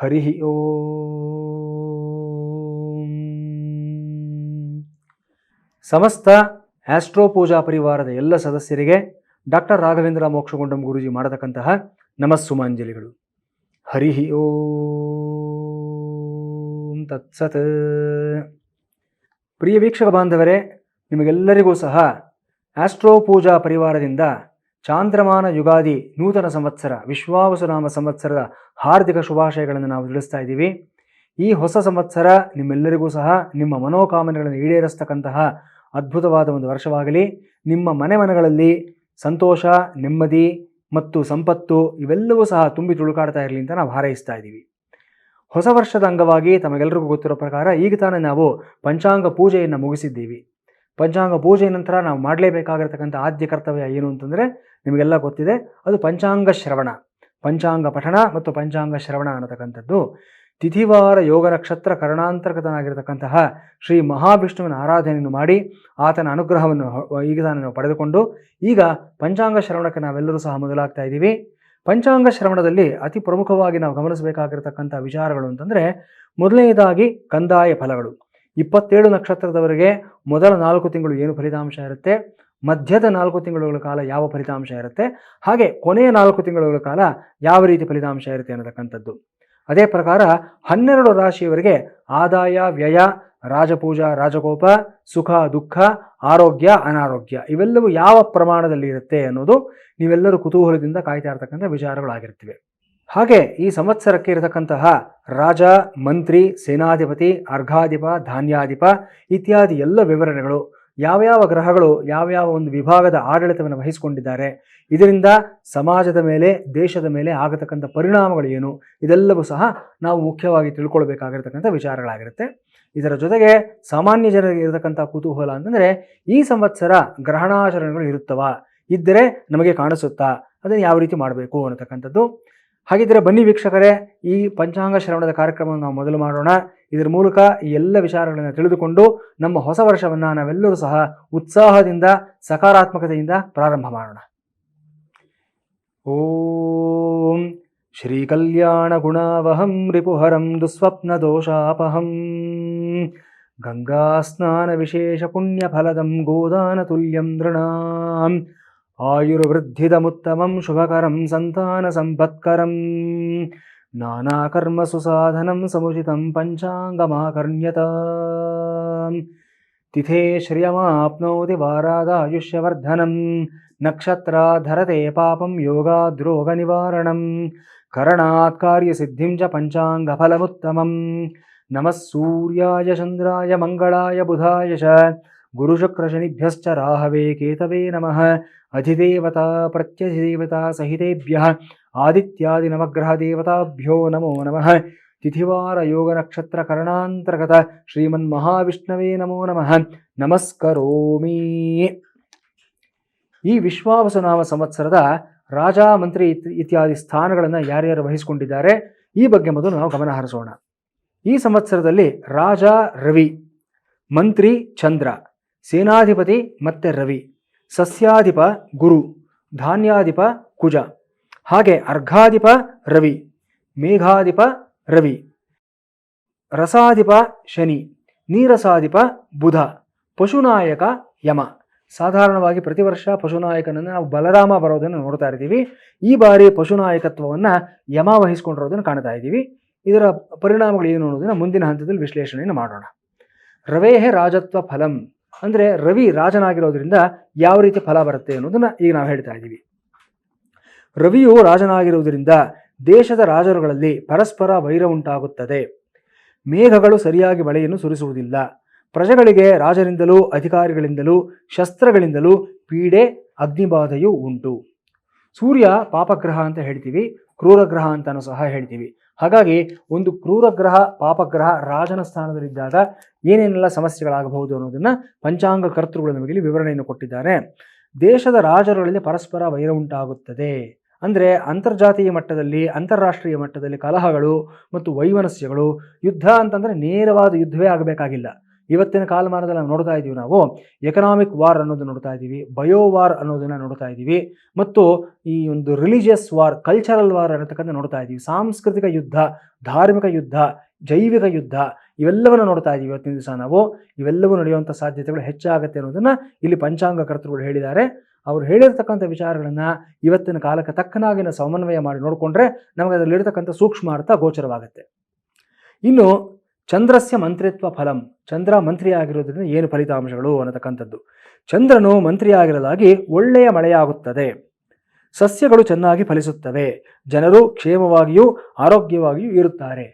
ಹರಿ ಓಂ. ಸಮಸ್ತ ಆಸ್ಟ್ರೋ ಪೂಜಾ ಪರಿವಾರದ ಎಲ್ಲ ಸದಸ್ಯರಿಗೆ ಡಾಕ್ಟರ್ ರಾಘವೇಂದ್ರ ಮೋಕ್ಷಗುಂಡಂ ಗುರೂಜಿ ಮಾಡತಕ್ಕಂತಹ ನಮಸ್ಸುಮಾಂಜಲಿಗಳು. ಹರಿ ಓಂ ತತ್ಸತ್. ಪ್ರಿಯ ವೀಕ್ಷಕ ಬಾಂಧವರೇ, ನಿಮಗೆಲ್ಲರಿಗೂ ಸಹ ಆಸ್ಟ್ರೋ ಪೂಜಾ ಪರಿವಾರದಿಂದ ಚಾಂದ್ರಮಾನ ಯುಗಾದಿ ನೂತನ ಸಂವತ್ಸರ ವಿಶ್ವಾವಸುನಾಮ ಸಂವತ್ಸರದ ಹಾರ್ದಿಕ ಶುಭಾಶಯಗಳನ್ನು ನಾವು ತಿಳಿಸ್ತಾ ಇದ್ದೀವಿ. ಈ ಹೊಸ ಸಂವತ್ಸರ ನಿಮ್ಮೆಲ್ಲರಿಗೂ ಸಹ ನಿಮ್ಮ ಮನೋಕಾಮನೆಗಳನ್ನು ಈಡೇರಿಸ್ತಕ್ಕಂತಹ ಅದ್ಭುತವಾದ ಒಂದು ವರ್ಷವಾಗಲಿ. ನಿಮ್ಮ ಮನೆಗಳಲ್ಲಿ ಸಂತೋಷ, ನೆಮ್ಮದಿ ಮತ್ತು ಸಂಪತ್ತು ಇವೆಲ್ಲವೂ ಸಹ ತುಂಬಿ ತುಳುಕಾಡ್ತಾ ಇರಲಿ ಅಂತ ನಾವು ಹಾರೈಸ್ತಾ ಇದ್ದೀವಿ. ಹೊಸ ವರ್ಷದ ಅಂಗವಾಗಿ ತಮಗೆಲ್ಲರಿಗೂ ಗೊತ್ತಿರೋ ಪ್ರಕಾರ ಈಗ ತಾನೇ ನಾವು ಪಂಚಾಂಗ ಪೂಜೆಯನ್ನು ಮುಗಿಸಿದ್ದೀವಿ. ಪಂಚಾಂಗ ಪೂಜೆಯ ನಂತರ ನಾವು ಮಾಡಲೇಬೇಕಾಗಿರ್ತಕ್ಕಂಥ ಆದ್ಯ ಕರ್ತವ್ಯ ಏನು ಅಂತಂದರೆ ನಿಮಗೆಲ್ಲ ಗೊತ್ತಿದೆ, ಅದು ಪಂಚಾಂಗ ಶ್ರವಣ. ಪಂಚಾಂಗ ಪಠಣ ಮತ್ತು ಪಂಚಾಂಗ ಶ್ರವಣ ಅನ್ನತಕ್ಕಂಥದ್ದು ತಿಥಿವಾರ ಯೋಗ ನಕ್ಷತ್ರ ಕರ್ಣಾಂತರ್ಗತನಾಗಿರತಕ್ಕಂತಹ ಶ್ರೀ ಮಹಾವಿಷ್ಣುವಿನ ಆರಾಧನೆಯನ್ನು ಮಾಡಿ ಆತನ ಅನುಗ್ರಹವನ್ನು ಈಗ ನಾವು ಪಡೆದುಕೊಂಡು ಈಗ ಪಂಚಾಂಗ ಶ್ರವಣಕ್ಕೆ ನಾವೆಲ್ಲರೂ ಸಹ ಮೊದಲಾಗ್ತಾ ಇದ್ದೀವಿ. ಪಂಚಾಂಗ ಶ್ರವಣದಲ್ಲಿ ಅತಿ ಪ್ರಮುಖವಾಗಿ ನಾವು ಗಮನಿಸಬೇಕಾಗಿರತಕ್ಕಂಥ ವಿಚಾರಗಳು ಅಂತಂದರೆ, ಮೊದಲನೇದಾಗಿ ಕಂದಾಯ ಫಲಗಳು. 27 ನಕ್ಷತ್ರದವರೆಗೆ ಮೊದಲ 4 ತಿಂಗಳು ಏನು ಫಲಿತಾಂಶ ಇರುತ್ತೆ, ಮಧ್ಯದ 4 ತಿಂಗಳುಗಳ ಕಾಲ ಯಾವ ಫಲಿತಾಂಶ ಇರುತ್ತೆ, ಹಾಗೆ ಕೊನೆಯ 4 ತಿಂಗಳುಗಳ ಕಾಲ ಯಾವ ರೀತಿ ಫಲಿತಾಂಶ ಇರುತ್ತೆ ಅನ್ನತಕ್ಕಂಥದ್ದು. ಅದೇ ಪ್ರಕಾರ 12 ರಾಶಿಯವರೆಗೆ ಆದಾಯ, ವ್ಯಯ, ರಾಜಪೂಜಾ, ರಾಜಕೋಪ, ಸುಖ, ದುಃಖ, ಆರೋಗ್ಯ, ಅನಾರೋಗ್ಯ ಇವೆಲ್ಲವೂ ಯಾವ ಪ್ರಮಾಣದಲ್ಲಿ ಇರುತ್ತೆ ಅನ್ನೋದು ನೀವೆಲ್ಲರೂ ಕುತೂಹಲದಿಂದ ಕಾಯ್ತಾ ಇರತಕ್ಕಂಥ ವಿಚಾರಗಳಾಗಿರ್ತಿವೆ. ಹಾಗೆ ಈ ಸಂವತ್ಸರಕ್ಕೆ ಇರತಕ್ಕಂತಹ ರಾಜ, ಮಂತ್ರಿ, ಸೇನಾಧಿಪತಿ, ಅರ್ಘಾಧಿಪ, ಧಾನ್ಯಾಧಿಪ ಇತ್ಯಾದಿ ಎಲ್ಲ ವಿವರಣೆಗಳು, ಯಾವ್ಯಾವ ಗ್ರಹಗಳು ಯಾವ್ಯಾವ ಒಂದು ವಿಭಾಗದ ಆಡಳಿತವನ್ನು ವಹಿಸಿಕೊಂಡಿದ್ದಾರೆ, ಇದರಿಂದ ಸಮಾಜದ ಮೇಲೆ, ದೇಶದ ಮೇಲೆ ಆಗತಕ್ಕಂಥ ಪರಿಣಾಮಗಳು ಏನು, ಇದೆಲ್ಲವೂ ಸಹ ನಾವು ಮುಖ್ಯವಾಗಿ ತಿಳ್ಕೊಳ್ಬೇಕಾಗಿರ್ತಕ್ಕಂಥ ವಿಚಾರಗಳಾಗಿರುತ್ತೆ. ಇದರ ಜೊತೆಗೆ ಸಾಮಾನ್ಯ ಜನರಿಗೆ ಇರತಕ್ಕಂಥ ಕುತೂಹಲ ಅಂತಂದರೆ, ಈ ಸಂವತ್ಸರ ಗ್ರಹಣಾಚರಣೆಗಳು ಇರುತ್ತವಾ, ಇದ್ದರೆ ನಮಗೆ ಕಾಣಿಸುತ್ತಾ, ಅದನ್ನು ಯಾವ ರೀತಿ ಮಾಡಬೇಕು ಅನ್ನತಕ್ಕಂಥದ್ದು. ಹಾಗಿದ್ದರೆ ಬನ್ನಿ ವೀಕ್ಷಕರೇ, ಈ ಪಂಚಾಂಗ ಶ್ರವಣದ ಕಾರ್ಯಕ್ರಮವನ್ನು ನಾವು ಮೊದಲು ಮಾಡೋಣ. ಇದರ ಮೂಲಕ ಈ ಎಲ್ಲ ವಿಚಾರಗಳನ್ನು ತಿಳಿದುಕೊಂಡು ನಮ್ಮ ಹೊಸ ವರ್ಷವನ್ನು ನಾವೆಲ್ಲರೂ ಸಹ ಉತ್ಸಾಹದಿಂದ, ಸಕಾರಾತ್ಮಕತೆಯಿಂದ ಪ್ರಾರಂಭ ಮಾಡೋಣ. ಓಂ ಶ್ರೀ ಕಲ್ಯಾಣ ಗುಣಾವಹಂ ರಿಪುಹರಂ ದುಸ್ವಪ್ನ ದೋಷಾಪಹಂ ಗಂಗಾ ಸ್ನಾನ ವಿಶೇಷ ಪುಣ್ಯ ಫಲದಂ ಗೋದಾನ ತುಲ್ಯಂ ನೃಣಾಂ ಆಯುರ್ವೃದ್ಧಿದಮುತ್ತಮಂ ಶುಭಕರಂ ಸಂತಾನ ಸಂಪತ್ಕರಂ ನಾನಾಕರ್ಮ ಸುಸಾಧನಂ ಸಮುಚಿತಂ ಪಂಚಾಂಗಮಾಕರ್ಣ್ಯತಾಂ ತಿಥೇ ಶ್ರಿಯಮಾಪ್ನೋತಿ ವಾರಾದಾಯುಷ್ಯವರ್ಧನಂ ನಕ್ಷತ್ರಾಧರತೆ ಪಾಪಂ ಯೋಗಾದ್ರೋಗ ನಿವಾರಣಂ ಕರಣಾತ್ ಕಾರ್ಯಸಿದ್ಧಿಂ ಚ ಪಂಚಾಂಗಫಲಮುತ್ತಮಂ ನಮಃ ಸೂರ್ಯಾಯ ಚಂದ್ರಾಯ ಮಂಗಳಾಯ ಬುಧಾಯ ಚ ಗುರುಶುಕ್ರಶನಿಭ್ಯಶ್ಚ ರಾಹವೇ ಕೇತವೇ ನಮಃ ಅಧಿದೇವತಾ ಪ್ರತ್ಯಧಿದೇವತಾ ಸಹಿತೇಭ್ಯಃ ಆದಿತ್ಯಾದಿ ನವಗ್ರಹ ದೇವತಾಭ್ಯೋ ನಮೋ ನಮಃ ತಿಥಿವಾರ ಯೋಗ ನಕ್ಷತ್ರ ಕರ್ಣಾಂತರ್ಗತ ಶ್ರೀಮನ್ ಮಹಾವಿಷ್ಣವೇ ನಮೋ ನಮಃ ನಮಸ್ಕರೋಮಿ. ಈ ವಿಶ್ವಾವಸುನಾಮ ಸಂವತ್ಸರದ ರಾಜ, ಮಂತ್ರಿ ಇತ್ಯಾದಿ ಸ್ಥಾನಗಳನ್ನು ಯಾರ್ಯಾರು ವಹಿಸಿಕೊಂಡಿದ್ದಾರೆ ಈ ಬಗ್ಗೆ ಮೊದಲು ನಾವು ಗಮನ ಹರಿಸೋಣ. ಈ ಸಂವತ್ಸರದಲ್ಲಿ ರಾಜ ರವಿ, ಮಂತ್ರಿ ಚಂದ್ರ, ಸೇನಾಧಿಪತಿ ಮತ್ತೆ ರವಿ, ಸಸ್ಯಾಧಿಪ ಗುರು, ಧಾನ್ಯಾಧಿಪ ಕುಜ, ಹಾಗೆ ಅರ್ಘಾಧಿಪ ರವಿ, ಮೇಘಾಧಿಪ ರವಿ, ರಸಾಧಿಪ ಶನಿ, ನೀರಸಾಧಿಪ ಬುಧ, ಪಶುನಾಯಕ ಯಮ. ಸಾಧಾರಣವಾಗಿ ಪ್ರತಿ ವರ್ಷ ಪಶುನಾಯಕನನ್ನು ನಾವು ಬಲರಾಮ ಬರೋದನ್ನು ನೋಡ್ತಾ ಇದ್ದೀವಿ. ಈ ಬಾರಿ ಪಶುನಾಯಕತ್ವವನ್ನು ಯಮ ವಹಿಸಿಕೊಂಡಿರೋದನ್ನು ಕಾಣ್ತಾ ಇದ್ದೀವಿ. ಇದರ ಪರಿಣಾಮಗಳು ಏನು ಅನ್ನೋದನ್ನು ಮುಂದಿನ ಹಂತದಲ್ಲಿ ವಿಶ್ಲೇಷಣೆಯನ್ನು ಮಾಡೋಣ. ರವೇಹೆ ರಾಜತ್ವ ಫಲಂ ಅಂದರೆ ರವಿ ರಾಜನಾಗಿರೋದ್ರಿಂದ ಯಾವ ರೀತಿ ಫಲ ಬರುತ್ತೆ ಅನ್ನೋದನ್ನು ಈಗ ನಾವು ಹೇಳ್ತಾ ಇದ್ದೀವಿ. ರವಿಯು ರಾಜನಾಗಿರುವುದರಿಂದ ದೇಶದ ರಾಜರುಗಳಲ್ಲಿ ಪರಸ್ಪರ ವೈರ ಉಂಟಾಗುತ್ತದೆ. ಮೇಘಗಳು ಸರಿಯಾಗಿ ಮಳೆಯನ್ನು ಸುರಿಸುವುದಿಲ್ಲ. ಪ್ರಜೆಗಳಿಗೆ ರಾಜರಿಂದಲೂ ಅಧಿಕಾರಿಗಳಿಂದಲೂ ಶಸ್ತ್ರಗಳಿಂದಲೂ ಪೀಡೆ, ಅಗ್ನಿಬಾಧೆಯೂ ಉಂಟು. ಸೂರ್ಯ ಪಾಪಗ್ರಹ ಅಂತ ಹೇಳ್ತೀವಿ, ಕ್ರೂರಗ್ರಹ ಅಂತಲೂ ಸಹ ಹೇಳ್ತೀವಿ. ಹಾಗಾಗಿ ಒಂದು ಕ್ರೂರಗ್ರಹ, ಪಾಪಗ್ರಹ ರಾಜನ ಸ್ಥಾನದಲ್ಲಿದ್ದಾಗ ಏನೇನೆಲ್ಲ ಸಮಸ್ಯೆಗಳಾಗಬಹುದು ಅನ್ನೋದನ್ನು ಪಂಚಾಂಗ ಕರ್ತೃಗಳು ನಮಗೆ ಇಲ್ಲಿ ವಿವರಣೆಯನ್ನು ಕೊಟ್ಟಿದ್ದಾರೆ. ದೇಶದ ರಾಜರುಗಳಲ್ಲಿ ಪರಸ್ಪರ ವೈರ ಉಂಟಾಗುತ್ತದೆ ಅಂದರೆ ಅಂತರ್ಜಾತೀಯ ಮಟ್ಟದಲ್ಲಿ, ಅಂತಾರಾಷ್ಟ್ರೀಯ ಮಟ್ಟದಲ್ಲಿ ಕಲಹಗಳು ಮತ್ತು ವೈಮನಸ್ಯಗಳು. ಯುದ್ಧ ಅಂತಂದರೆ ನೇರವಾದ ಯುದ್ಧವೇ ಆಗಬೇಕಾಗಿಲ್ಲ. ಇವತ್ತಿನ ಕಾಲಮಾನದಲ್ಲಿ ನಾವು ನೋಡ್ತಾ ಇದ್ದೀವಿ, ನಾವು ಎಕನಾಮಿಕ್ ವಾರ್ ಅನ್ನೋದು ನೋಡ್ತಾ ಇದ್ದೀವಿ, ಬಯೋ ವಾರ್ ಅನ್ನೋದನ್ನು ನೋಡ್ತಾ ಇದ್ದೀವಿ, ಮತ್ತು ಈ ಒಂದು ರಿಲಿಜಿಯಸ್ ವಾರ್, ಕಲ್ಚರಲ್ ವಾರ್ ಅನ್ನತಕ್ಕಂಥ ನೋಡ್ತಾ ಇದ್ದೀವಿ. ಸಾಂಸ್ಕೃತಿಕ ಯುದ್ಧ, ಧಾರ್ಮಿಕ ಯುದ್ಧ, ಜೈವಿಕ ಯುದ್ಧ ಇವೆಲ್ಲವನ್ನು ನೋಡ್ತಾ ಇದ್ದೀವಿ ಇವತ್ತಿನ ದಿವಸ ನಾವು. ಇವೆಲ್ಲವೂ ನಡೆಯುವಂಥ ಸಾಧ್ಯತೆಗಳು ಹೆಚ್ಚಾಗುತ್ತೆ ಅನ್ನೋದನ್ನು ಇಲ್ಲಿ ಪಂಚಾಂಗ ಕರ್ತೃಗಳು ಹೇಳಿದ್ದಾರೆ. ಅವರು ಹೇಳಿರ್ತಕ್ಕಂಥ ವಿಚಾರಗಳನ್ನು ಇವತ್ತಿನ ಕಾಲಕ್ಕೆ ತಕ್ಕನಾಗಿ ನಾವು ಸಮನ್ವಯ ಮಾಡಿ ನೋಡಿಕೊಂಡ್ರೆ ನಮಗೆ ಅದರಲ್ಲಿರ್ತಕ್ಕಂಥ ಸೂಕ್ಷ್ಮಾರ್ಥ ಗೋಚರವಾಗುತ್ತೆ. ಇನ್ನು ಚಂದ್ರಸ್ಯ ಮಂತ್ರಿತ್ವ ಫಲಂ, ಚಂದ್ರ ಮಂತ್ರಿ ಆಗಿರೋದ್ರಿಂದ ಏನು ಫಲಿತಾಂಶಗಳು ಅನ್ನತಕ್ಕಂಥದ್ದು. ಚಂದ್ರನು ಮಂತ್ರಿ ಆಗಿರಲಾಗಿ ಒಳ್ಳೆಯ ಮಳೆಯಾಗುತ್ತದೆ, ಸಸ್ಯಗಳು ಚೆನ್ನಾಗಿ ಫಲಿಸುತ್ತವೆ, ಜನರು ಕ್ಷೇಮವಾಗಿಯೂ ಆರೋಗ್ಯವಾಗಿಯೂ ಇರುತ್ತಾರೆ.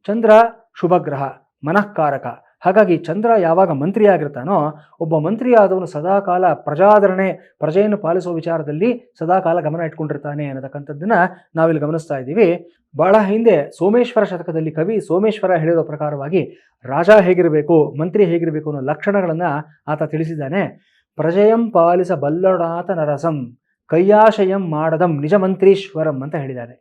ಚಂದ್ರ ಶುಭಗ್ರಹ, ಮನಃಕಾರಕ. ಹಾಗಾಗಿ ಚಂದ್ರ ಯಾವಾಗ ಮಂತ್ರಿಯಾಗಿರ್ತಾನೋ, ಒಬ್ಬ ಮಂತ್ರಿಯಾದವನು ಸದಾಕಾಲ ಪ್ರಜಾದರಣೆ, ಪ್ರಜೆಯನ್ನು ಪಾಲಿಸುವ ವಿಚಾರದಲ್ಲಿ ಸದಾಕಾಲ ಗಮನ ಇಟ್ಕೊಂಡಿರ್ತಾನೆ ಅನ್ನತಕ್ಕಂಥದ್ದನ್ನು ನಾವಿಲ್ಲಿ ಗಮನಿಸ್ತಾ ಇದ್ದೀವಿ. ಬಹಳ ಹಿಂದೆ ಸೋಮೇಶ್ವರ ಶತಕದಲ್ಲಿ ಕವಿ ಸೋಮೇಶ್ವರ ಹೇಳಿರೋ ಪ್ರಕಾರವಾಗಿ ರಾಜ ಹೇಗಿರಬೇಕು, ಮಂತ್ರಿ ಹೇಗಿರಬೇಕು ಅನ್ನೋ ಲಕ್ಷಣಗಳನ್ನು ಆತ ತಿಳಿಸಿದ್ದಾನೆ. ಪ್ರಜೆಯಂ ಪಾಲಿಸಬಲ್ಲಡಾತ ನರಸಂ, ಕೈಯಾಶಯಂ ಮಾಡದಂ ನಿಜ ಮಂತ್ರೀಶ್ವರಂ ಅಂತ ಹೇಳಿದ್ದಾನೆ.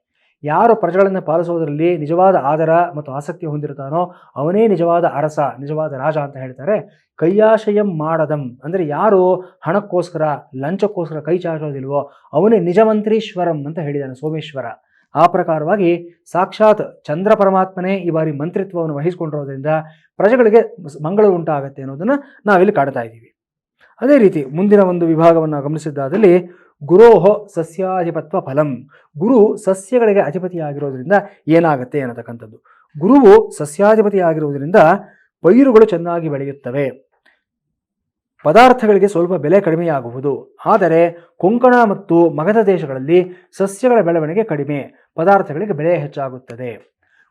ಯಾರು ಪ್ರಜೆಗಳನ್ನು ಪಾಲಿಸೋದರಲ್ಲಿ ನಿಜವಾದ ಆದರ ಮತ್ತು ಆಸಕ್ತಿ ಹೊಂದಿರ್ತಾನೋ ಅವನೇ ನಿಜವಾದ ಅರಸ, ನಿಜವಾದ ರಾಜ ಅಂತ ಹೇಳ್ತಾರೆ. ಕೈಯಾಶಯಂ ಮಾಡದಂ ಅಂದರೆ ಯಾರು ಹಣಕ್ಕೋಸ್ಕರ, ಲಂಚಕ್ಕೋಸ್ಕರ ಕೈ ಚಾಚೋದಿಲ್ವೋ ಅವನೇ ನಿಜ ಮಂತ್ರೀಶ್ವರಂ ಅಂತ ಹೇಳಿದ್ದಾನೆ ಸೋಮೇಶ್ವರ. ಆ ಪ್ರಕಾರವಾಗಿ ಸಾಕ್ಷಾತ್ ಚಂದ್ರ ಪರಮಾತ್ಮನೇ ಈ ಬಾರಿ ಮಂತ್ರಿತ್ವವನ್ನು ವಹಿಸಿಕೊಂಡಿರೋದ್ರಿಂದ ಪ್ರಜೆಗಳಿಗೆ ಮಂಗಳ ಉಂಟಾಗತ್ತೆ ಅನ್ನೋದನ್ನು ನಾವಿಲ್ಲಿ ಕಾಡ್ತಾ ಇದ್ದೀವಿ. ಅದೇ ರೀತಿ ಮುಂದಿನ ಒಂದು ವಿಭಾಗವನ್ನು ಗಮನಿಸಿದ್ದಾದಲ್ಲಿ ಗುರೋಹೋ ಸಸ್ಯಾಧಿಪತ್ವ ಫಲಂ, ಗುರು ಸಸ್ಯಗಳಿಗೆ ಅಧಿಪತಿಯಾಗಿರೋದ್ರಿಂದ ಏನಾಗುತ್ತೆ ಅನ್ನತಕ್ಕಂಥದ್ದು. ಗುರುವು ಸಸ್ಯಾಧಿಪತಿಯಾಗಿರುವುದರಿಂದ ಪೈರುಗಳು ಚೆನ್ನಾಗಿ ಬೆಳೆಯುತ್ತವೆ, ಪದಾರ್ಥಗಳಿಗೆ ಸ್ವಲ್ಪ ಬೆಲೆ ಕಡಿಮೆಯಾಗುವುದು. ಆದರೆ ಕೊಂಕಣ ಮತ್ತು ಮಗಧ ದೇಶಗಳಲ್ಲಿ ಸಸ್ಯಗಳ ಬೆಳವಣಿಗೆ ಕಡಿಮೆ, ಪದಾರ್ಥಗಳಿಗೆ ಬೆಲೆ ಹೆಚ್ಚಾಗುತ್ತದೆ.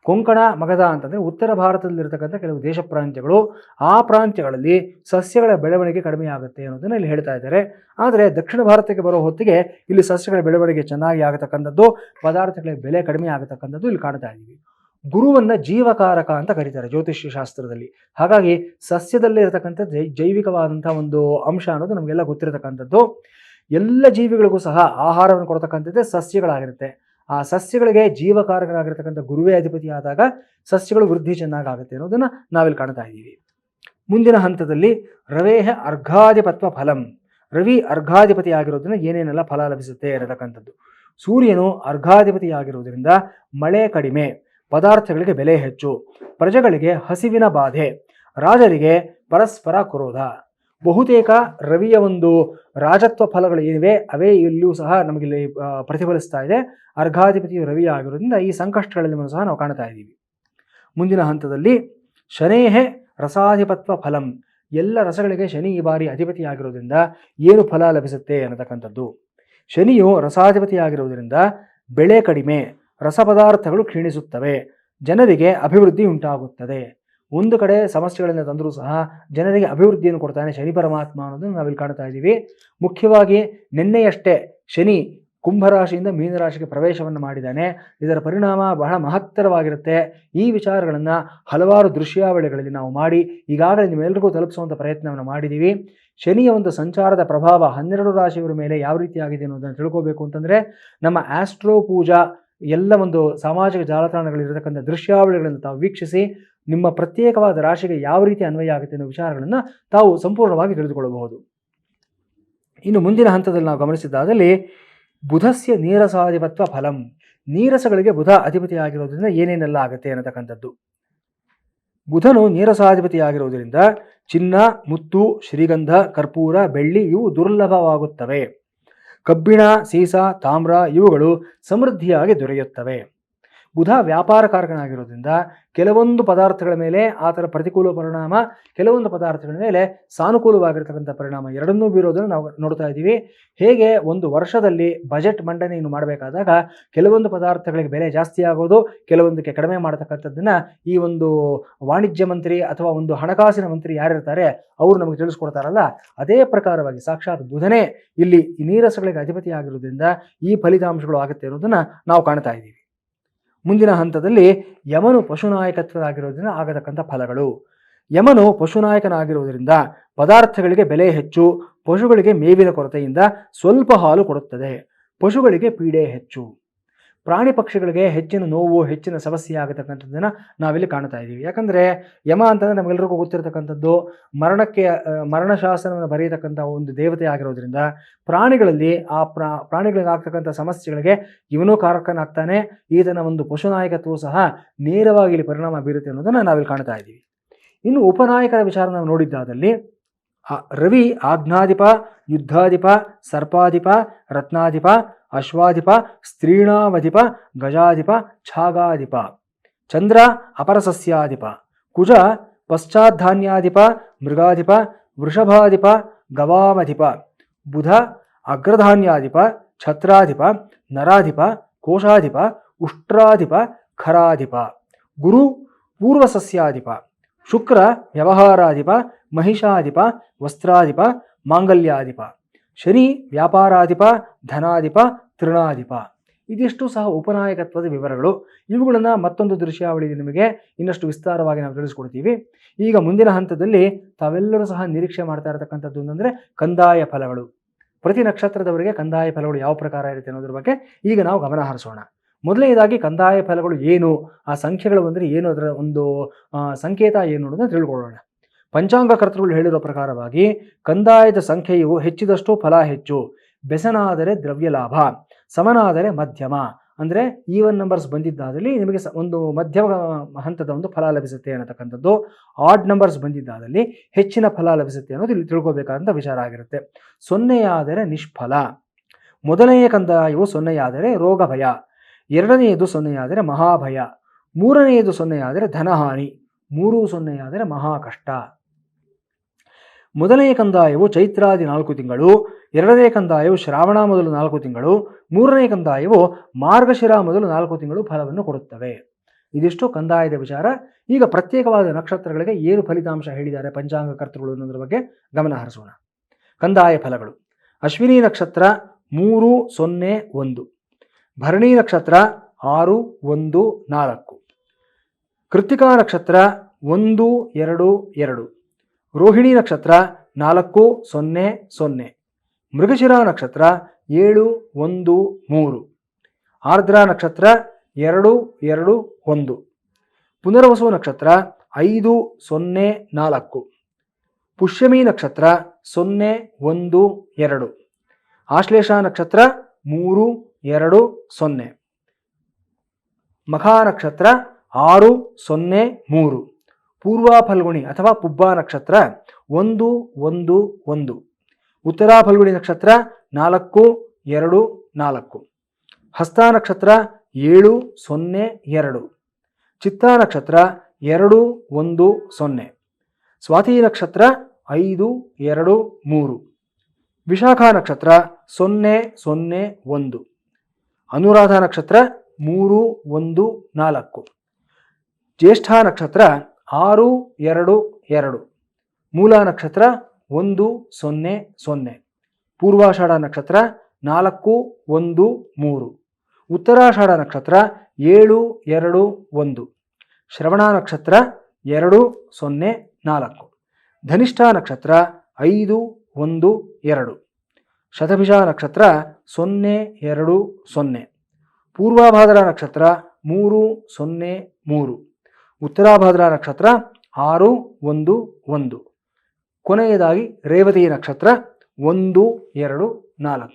ಕೊಂಕಣ ಮಗಧ ಅಂತಂದರೆ ಉತ್ತರ ಭಾರತದಲ್ಲಿರ್ತಕ್ಕಂಥ ಕೆಲವು ದೇಶ ಪ್ರಾಂತ್ಯಗಳು, ಆ ಪ್ರಾಂತ್ಯಗಳಲ್ಲಿ ಸಸ್ಯಗಳ ಬೆಳವಣಿಗೆ ಕಡಿಮೆ ಆಗುತ್ತೆ ಅನ್ನೋದನ್ನು ಇಲ್ಲಿ ಹೇಳ್ತಾ ಇದ್ದಾರೆ. ಆದರೆ ದಕ್ಷಿಣ ಭಾರತಕ್ಕೆ ಬರೋ ಹೊತ್ತಿಗೆ ಇಲ್ಲಿ ಸಸ್ಯಗಳ ಬೆಳವಣಿಗೆ ಚೆನ್ನಾಗಿ ಆಗತಕ್ಕಂಥದ್ದು, ಪದಾರ್ಥಗಳಿಗೆ ಬೆಲೆ ಕಡಿಮೆ ಆಗತಕ್ಕಂಥದ್ದು ಇಲ್ಲಿ ಕಾಣ್ತಾ ಇದ್ದೀವಿ. ಗುರುವನ್ನು ಜೀವಕಾರಕ ಅಂತ ಕರೀತಾರೆ ಜ್ಯೋತಿಷ್ಯ ಶಾಸ್ತ್ರದಲ್ಲಿ. ಹಾಗಾಗಿ ಸಸ್ಯದಲ್ಲೇ ಇರತಕ್ಕಂಥ ಜೈವಿಕವಾದಂಥ ಒಂದು ಅಂಶ ಅನ್ನೋದು ನಮಗೆಲ್ಲ ಗೊತ್ತಿರತಕ್ಕಂಥದ್ದು. ಎಲ್ಲ ಜೀವಿಗಳಿಗೂ ಸಹ ಆಹಾರವನ್ನು ಕೊಡ್ತಕ್ಕಂಥದ್ದೇ ಸಸ್ಯಗಳಾಗಿರುತ್ತೆ. ಆ ಸಸ್ಯಗಳಿಗೆ ಜೀವಕಾರಕರಾಗಿರ್ತಕ್ಕಂಥ ಗುರುವೇ ಅಧಿಪತಿ ಆದಾಗ ಸಸ್ಯಗಳು ವೃದ್ಧಿ ಚೆನ್ನಾಗಾಗುತ್ತೆ ಅನ್ನೋದನ್ನು ನಾವಿಲ್ಲಿ ಕಾಣ್ತಾ ಇದ್ದೀವಿ. ಮುಂದಿನ ಹಂತದಲ್ಲಿ ರವೇಹ ಅರ್ಘಾಧಿಪತ್ವ ಫಲಂ, ರವಿ ಅರ್ಘಾಧಿಪತಿ ಆಗಿರೋದ್ರಿಂದ ಏನೇನೆಲ್ಲ ಫಲ ಲಭಿಸುತ್ತೆ ಅನ್ನತಕ್ಕಂಥದ್ದು. ಸೂರ್ಯನು ಅರ್ಘಾಧಿಪತಿ ಆಗಿರುವುದರಿಂದ ಮಳೆ ಕಡಿಮೆ, ಪದಾರ್ಥಗಳಿಗೆ ಬೆಲೆ ಹೆಚ್ಚು, ಪ್ರಜೆಗಳಿಗೆ ಹಸಿವಿನ ಬಾಧೆ, ರಾಜರಿಗೆ ಪರಸ್ಪರ ಕ್ರೋಧ. ಬಹುತೇಕ ರವಿಯ ಒಂದು ರಾಜತ್ವ ಫಲಗಳು ಏನಿವೆ ಅವೇ ಇಲ್ಲಿಯೂ ಸಹ ನಮಗಿಲ್ಲಿ ಪ್ರತಿಫಲಿಸ್ತಾ ಇದೆ. ಅರ್ಘಾಧಿಪತಿಯು ರವಿ ಆಗಿರೋದ್ರಿಂದ ಈ ಸಂಕಷ್ಟಗಳಲ್ಲಿ ಸಹ ನಾವು ಕಾಣ್ತಾ ಇದ್ದೀವಿ. ಮುಂದಿನ ಹಂತದಲ್ಲಿ ಶನೇಹೆ ರಸಾಧಿಪತ್ವ ಫಲಂ, ಎಲ್ಲ ರಸಗಳಿಗೆ ಶನಿ ಈ ಬಾರಿ ಅಧಿಪತಿಯಾಗಿರೋದ್ರಿಂದ ಏನು ಫಲ ಲಭಿಸುತ್ತೆ ಅನ್ನತಕ್ಕಂಥದ್ದು. ಶನಿಯು ರಸಾಧಿಪತಿಯಾಗಿರುವುದರಿಂದ ಬೆಳೆ ಕಡಿಮೆ, ರಸಪದಾರ್ಥಗಳು ಕ್ಷೀಣಿಸುತ್ತವೆ, ಜನರಿಗೆ ಅಭಿವೃದ್ಧಿ ಉಂಟಾಗುತ್ತದೆ. ಒಂದು ಕಡೆ ಸಮಸ್ಯೆಗಳನ್ನು ತಂದರೂ ಸಹ ಜನರಿಗೆ ಅಭಿವೃದ್ಧಿಯನ್ನು ಕೊಡ್ತಾನೆ ಶನಿ ಪರಮಾತ್ಮ ಅನ್ನೋದನ್ನು ನಾವಿಲ್ಲಿ ಕಾಣ್ತಾ ಇದ್ದೀವಿ. ಮುಖ್ಯವಾಗಿ ನಿನ್ನೆಯಷ್ಟೇ ಶನಿ ಕುಂಭರಾಶಿಯಿಂದ ಮೀನರಾಶಿಗೆ ಪ್ರವೇಶವನ್ನು ಮಾಡಿದ್ದಾನೆ. ಇದರ ಪರಿಣಾಮ ಬಹಳ ಮಹತ್ತರವಾಗಿರುತ್ತೆ. ಈ ವಿಚಾರಗಳನ್ನು ಹಲವಾರು ದೃಶ್ಯಾವಳಿಗಳಲ್ಲಿ ನಾವು ಮಾಡಿ ಈಗಾಗಲೇ ನಿಮ್ಮೆಲ್ಲರಿಗೂ ತಲುಪಿಸುವಂಥ ಪ್ರಯತ್ನವನ್ನು ಮಾಡಿದ್ದೀವಿ. ಶನಿಯ ಒಂದು ಸಂಚಾರದ ಪ್ರಭಾವ 12 ರಾಶಿಯವರ ಮೇಲೆ ಯಾವ ರೀತಿಯಾಗಿದೆ ಅನ್ನೋದನ್ನು ತಿಳ್ಕೋಬೇಕು ಅಂತಂದರೆ ನಮ್ಮ ಆಸ್ಟ್ರೋ ಪೂಜಾ ಎಲ್ಲ ಒಂದು ಸಾಮಾಜಿಕ ಜಾಲತಾಣಗಳಿರತಕ್ಕಂಥ ದೃಶ್ಯಾವಳಿಗಳನ್ನು ತಾವು ವೀಕ್ಷಿಸಿ ನಿಮ್ಮ ಪ್ರತ್ಯೇಕವಾದ ರಾಶಿಗೆ ಯಾವ ರೀತಿ ಅನ್ವಯ ಆಗುತ್ತೆ ಅನ್ನೋ ವಿಚಾರಗಳನ್ನು ತಾವು ಸಂಪೂರ್ಣವಾಗಿ ತಿಳಿದುಕೊಳ್ಳಬಹುದು. ಇನ್ನು ಮುಂದಿನ ಹಂತದಲ್ಲಿ ನಾವು ಗಮನಿಸಿದ್ದಾದಲ್ಲಿ ಬುಧಸ್ಯ ನೀರಸಾಧಿಪತ್ವ ಫಲಂ, ನೀರಸಗಳಿಗೆ ಬುಧ ಅಧಿಪತಿ ಆಗಿರೋದ್ರಿಂದ ಏನೇನೆಲ್ಲ ಆಗುತ್ತೆ ಅನ್ನತಕ್ಕಂಥದ್ದು. ಬುಧನು ನೀರಸಾಧಿಪತಿ ಆಗಿರುವುದರಿಂದ ಚಿನ್ನ, ಮುತ್ತು, ಶ್ರೀಗಂಧ, ಕರ್ಪೂರ, ಬೆಳ್ಳಿ ಇವು ದುರ್ಲಭವಾಗುತ್ತವೆ. ಕಬ್ಬಿಣ, ಸೀಸ, ತಾಮ್ರ ಇವುಗಳು ಸಮೃದ್ಧಿಯಾಗಿ ದೊರೆಯುತ್ತವೆ. ಬುಧ ವ್ಯಾಪಾರಕಾರಕನಾಗಿರೋದ್ರಿಂದ ಕೆಲವೊಂದು ಪದಾರ್ಥಗಳ ಮೇಲೆ ಆತನ ಪ್ರತಿಕೂಲ ಪರಿಣಾಮ, ಕೆಲವೊಂದು ಪದಾರ್ಥಗಳ ಮೇಲೆ ಸಾನುಕೂಲವಾಗಿರ್ತಕ್ಕಂಥ ಪರಿಣಾಮ ಎರಡನ್ನೂ ಬೀರೋದನ್ನು ನಾವು ನೋಡ್ತಾ ಇದ್ದೀವಿ. ಹೇಗೆ ಒಂದು ವರ್ಷದಲ್ಲಿ ಬಜೆಟ್ ಮಂಡನೆಯನ್ನು ಮಾಡಬೇಕಾದಾಗ ಕೆಲವೊಂದು ಪದಾರ್ಥಗಳಿಗೆ ಬೆಲೆ ಜಾಸ್ತಿ ಆಗೋದು, ಕೆಲವೊಂದಕ್ಕೆ ಕಡಿಮೆ ಮಾಡತಕ್ಕಂಥದ್ದನ್ನು ಈ ಒಂದು ವಾಣಿಜ್ಯ ಮಂತ್ರಿ ಅಥವಾ ಒಂದು ಹಣಕಾಸಿನ ಮಂತ್ರಿ ಯಾರಿರ್ತಾರೆ ಅವರು ನಮಗೆ ತಿಳಿಸ್ಕೊಡ್ತಾರಲ್ಲ, ಅದೇ ಪ್ರಕಾರವಾಗಿ ಸಾಕ್ಷಾತ್ ಬುಧನೇ ಇಲ್ಲಿ ಈ ನೀರಸಗಳಿಗೆ ಅಧಿಪತಿ ಆಗಿರೋದ್ರಿಂದ ಈ ಫಲಿತಾಂಶಗಳು ಆಗುತ್ತೆ ಅನ್ನೋದನ್ನು ನಾವು ಕಾಣ್ತಾ ಇದ್ದೀವಿ. ಮುಂದಿನ ಹಂತದಲ್ಲಿ ಯಮನು ಪಶುನಾಯಕತ್ವರಾಗಿರೋದ್ರಿಂದ ಆಗತಕ್ಕಂಥ ಫಲಗಳು. ಯಮನು ಪಶುನಾಯಕನಾಗಿರುವುದರಿಂದ ಪದಾರ್ಥಗಳಿಗೆ ಬೆಲೆ ಹೆಚ್ಚು, ಪಶುಗಳಿಗೆ ಮೇವಿನ ಕೊರತೆಯಿಂದ ಸ್ವಲ್ಪ ಹಾಲು ಕೊಡುತ್ತದೆ, ಪಶುಗಳಿಗೆ ಪೀಡೆ ಹೆಚ್ಚು. ಪ್ರಾಣಿ ಪಕ್ಷಿಗಳಿಗೆ ಹೆಚ್ಚಿನ ನೋವು, ಹೆಚ್ಚಿನ ಸಮಸ್ಯೆ ಆಗತಕ್ಕಂಥದ್ದನ್ನು ನಾವಿಲ್ಲಿ ಕಾಣ್ತಾ ಇದ್ದೀವಿ. ಯಾಕಂದರೆ ಯಮ ಅಂತಂದರೆ ನಮಗೆಲ್ಲರಿಗೂ ಗೊತ್ತಿರತಕ್ಕಂಥದ್ದು ಮರಣಶಾಸನವನ್ನು ಬರೆಯತಕ್ಕಂಥ ಒಂದು ದೇವತೆ ಆಗಿರೋದ್ರಿಂದ ಪ್ರಾಣಿಗಳಲ್ಲಿ ಪ್ರಾಣಿಗಳಿಗೆ ಆಗ್ತಕ್ಕಂಥ ಸಮಸ್ಯೆಗಳಿಗೆ ಇವನೂ ಕಾರಕನಾಗ್ತಾನೆ. ಈತನ ಒಂದು ಪಶುನಾಯಕತ್ವವು ಸಹ ನೇರವಾಗಿ ಇಲ್ಲಿ ಪರಿಣಾಮ ಬೀರುತ್ತೆ ಅನ್ನೋದನ್ನು ನಾವಿಲ್ಲಿ ಕಾಣ್ತಾ ಇದ್ದೀವಿ. ಇನ್ನು ಉಪನಾಯಕರ ವಿಚಾರ ನಾವು ನೋಡಿದ್ದಾದಲ್ಲಿ ರವಿ ಆಜ್ಞಾಧಿಪ, ಯುದ್ಧಾಧಿಪ, ಸರ್ಪಾಧಿಪ, ರತ್ನಾಧಿಪ, ಅಶ್ವಾಧಿಪ, ಸ್ತ್ರೀಣಾಮಧಿಪ, ಗಜಾಧಿಪ, ಛಾಗಾಧಿಪ. ಚಂದ್ರ ಅಪರಸಸ್ಯಾಧಿಪ, ಕುಜ ಪಶ್ಚಾದ್ಧಾನ್ಯಾಧಿಪ, ಮೃಗಾಧಿಪ, ವೃಷಭಾಧಿಪ, ಗವಾಮಧಿಪ. ಬುಧ ಅಗ್ರಧಾನ್ಯಾಧಿಪ, ಛತ್ರಾಧಿಪ, ನರಾಧಿಪ, ಕೋಶಾಧಿಪ, ಉಷ್ಟ್ರಾಧಿಪ, ಖರಾಧಿಪ. ಗುರು ಪೂರ್ವಸಸ್ಯಾಧಿಪ, ಶುಕ್ರ ವ್ಯವಹಾರಾಧಿಪ, ಮಹಿಷಾಧಿಪ, ವಸ್ತ್ರಾಧಿಪ, ಮಾಂಗಲ್ಯಾಧಿಪ. ಶನಿ ವ್ಯಾಪಾರಾಧಿಪ, ಧನಾಧಿಪ, ತೃಣಾಧಿಪ. ಇದಿಷ್ಟು ಸಹ ಉಪನಾಯಕತ್ವದ ವಿವರಗಳು. ಇವುಗಳನ್ನು ಮತ್ತೊಂದು ದೃಶ್ಯಾವಳಿಯಲ್ಲಿ ನಿಮಗೆ ಇನ್ನಷ್ಟು ವಿಸ್ತಾರವಾಗಿ ನಾವು ತಿಳಿಸ್ಕೊಡ್ತೀವಿ. ಈಗ ಮುಂದಿನ ಹಂತದಲ್ಲಿ ತಾವೆಲ್ಲರೂ ಸಹ ನಿರೀಕ್ಷೆ ಮಾಡ್ತಾ ಇರತಕ್ಕಂಥದ್ದು ಅಂತಂದರೆ ಕಂದಾಯ ಫಲಗಳು. ಪ್ರತಿ ನಕ್ಷತ್ರದವರಿಗೆ ಕಂದಾಯ ಫಲಗಳು ಯಾವ ಪ್ರಕಾರ ಇರುತ್ತೆ ಅನ್ನೋದ್ರ ಬಗ್ಗೆ ಈಗ ನಾವು ಗಮನ ಹರಿಸೋಣ. ಮೊದಲನೇದಾಗಿ ಕಂದಾಯ ಫಲಗಳು ಏನು, ಆ ಸಂಖ್ಯೆಗಳು ಅಂದರೆ ಏನು, ಅದರ ಒಂದು ಸಂಕೇತ ಏನು ಅನ್ನೋದನ್ನು ತಿಳ್ಕೊಳ್ಳೋಣ. ಪಂಚಾಂಗ ಕರ್ತೃಗಳು ಹೇಳಿರೋ ಪ್ರಕಾರವಾಗಿ ಕಂದಾಯದ ಸಂಖ್ಯೆಯು ಹೆಚ್ಚಿದಷ್ಟು ಫಲ ಹೆಚ್ಚು, ಬೆಸನಾದರೆ ದ್ರವ್ಯ ಲಾಭ, ಸಮನಾದರೆ ಮಧ್ಯಮ. ಅಂದರೆ ಈವನ್ ನಂಬರ್ಸ್ ಬಂದಿದ್ದಾದಲ್ಲಿ ನಿಮಗೆ ಒಂದು ಮಧ್ಯಮ ಹಂತದ ಒಂದು ಫಲ ಲಭಿಸುತ್ತೆ ಅನ್ನತಕ್ಕಂಥದ್ದು. ಆಡ್ ನಂಬರ್ಸ್ ಬಂದಿದ್ದಾದಲ್ಲಿ ಹೆಚ್ಚಿನ ಫಲ ಲಭಿಸುತ್ತೆ ಅನ್ನೋದು ಇಲ್ಲಿ ತಿಳ್ಕೊಬೇಕಾದಂಥ ವಿಚಾರ ಆಗಿರುತ್ತೆ. ಸೊನ್ನೆಯಾದರೆ ನಿಷ್ಫಲ. ಮೊದಲನೆಯ ಕಂದಾಯವು ಸೊನ್ನೆಯಾದರೆ ರೋಗ ಭಯ, ಎರಡನೆಯದು ಸೊನ್ನೆಯಾದರೆ ಮಹಾಭಯ, ಮೂರನೆಯದು ಸೊನ್ನೆಯಾದರೆ ಧನಹಾನಿ, 3 ಸೊನ್ನೆಯಾದರೆ ಮಹಾ ಕಷ್ಟ. ಮೊದಲನೆಯ ಕಂದಾಯವು ಚೈತ್ರಾದಿ 4 ತಿಂಗಳು, ಎರಡನೇ ಕಂದಾಯವು ಶ್ರಾವಣ ಮೊದಲು 4 ತಿಂಗಳು, ಮೂರನೇ ಕಂದಾಯವು ಮಾರ್ಗಶಿರ ಮೊದಲು 4 ತಿಂಗಳು ಫಲವನ್ನು ಕೊಡುತ್ತವೆ. ಇದಿಷ್ಟು ಕಂದಾಯದ ವಿಚಾರ. ಈಗ ಪ್ರತ್ಯೇಕವಾದ ನಕ್ಷತ್ರಗಳಿಗೆ ಏನು ಫಲಿತಾಂಶ ಹೇಳಿದ್ದಾರೆ ಪಂಚಾಂಗ ಕರ್ತೃಗಳು ಅನ್ನೋದ್ರ ಬಗ್ಗೆ ಗಮನ ಹರಿಸೋಣ. ಕಂದಾಯ ಫಲಗಳು: ಅಶ್ವಿನಿ ನಕ್ಷತ್ರ 3, 0, 1, ಭರಣಿ ನಕ್ಷತ್ರ 6, 1, 4, ಕೃತ್ತಿಕಾ ನಕ್ಷತ್ರ 1, 2, 2, ರೋಹಿಣಿ ನಕ್ಷತ್ರ 4, 0, 0, ಮೃಗಶಿರ ನಕ್ಷತ್ರ 7, 1, 3, ಆರ್ದ್ರ ನಕ್ಷತ್ರ 2, 2, 1, ಪುನರ್ವಸು ನಕ್ಷತ್ರ 5, 0, 4, ಪುಷ್ಯಮಿ ನಕ್ಷತ್ರ 0, 1, 2, ಆಶ್ಲೇಷ ನಕ್ಷತ್ರ 3, 2, 0, ಮಖಾ ನಕ್ಷತ್ರ 6, 0, 3, ಪೂರ್ವ ಫಲ್ಗುಣಿ ಅಥವಾ ಪುಬ್ಬ ನಕ್ಷತ್ರ 1, 1, 1, ಉತ್ತರಾ ಫಲ್ಗುಣಿ ನಕ್ಷತ್ರ 4, 2, 4, ಹಸ್ತ ನಕ್ಷತ್ರ 7, 0, 2, ಚಿತ್ತಾ ನಕ್ಷತ್ರ 2, 1, 0, ಸ್ವಾತಿ ನಕ್ಷತ್ರ 5, 2, 3, ವಿಶಾಖ ನಕ್ಷತ್ರ 0, 0, 1, ಅನುರಾಧ ನಕ್ಷತ್ರ 3, 1, 4, ಜ್ಯೇಷ್ಠ ನಕ್ಷತ್ರ 6, 2, 2, ಮೂಲ ನಕ್ಷತ್ರ 1, 0, 0, ಪೂರ್ವಾಷಾಢ ನಕ್ಷತ್ರ 4, 1, 3, ಉತ್ತರಾಷಾಢ ನಕ್ಷತ್ರ 7, 2, 1, ಶ್ರವಣ ನಕ್ಷತ್ರ 2, 0, 4, ಧನಿಷ್ಠ ನಕ್ಷತ್ರ 5, 1, 2, ಶತಭಿಷ ನಕ್ಷತ್ರ 0, 2, 0, ಪೂರ್ವಭಾದ್ರ ನಕ್ಷತ್ರ 3, 0, 3, ಉತ್ತರಾಭಾದ್ರ ನಕ್ಷತ್ರ 6, 1, 1, ಕೊನೆಯದಾಗಿ ರೇವತಿ ನಕ್ಷತ್ರ 1, 2, 4.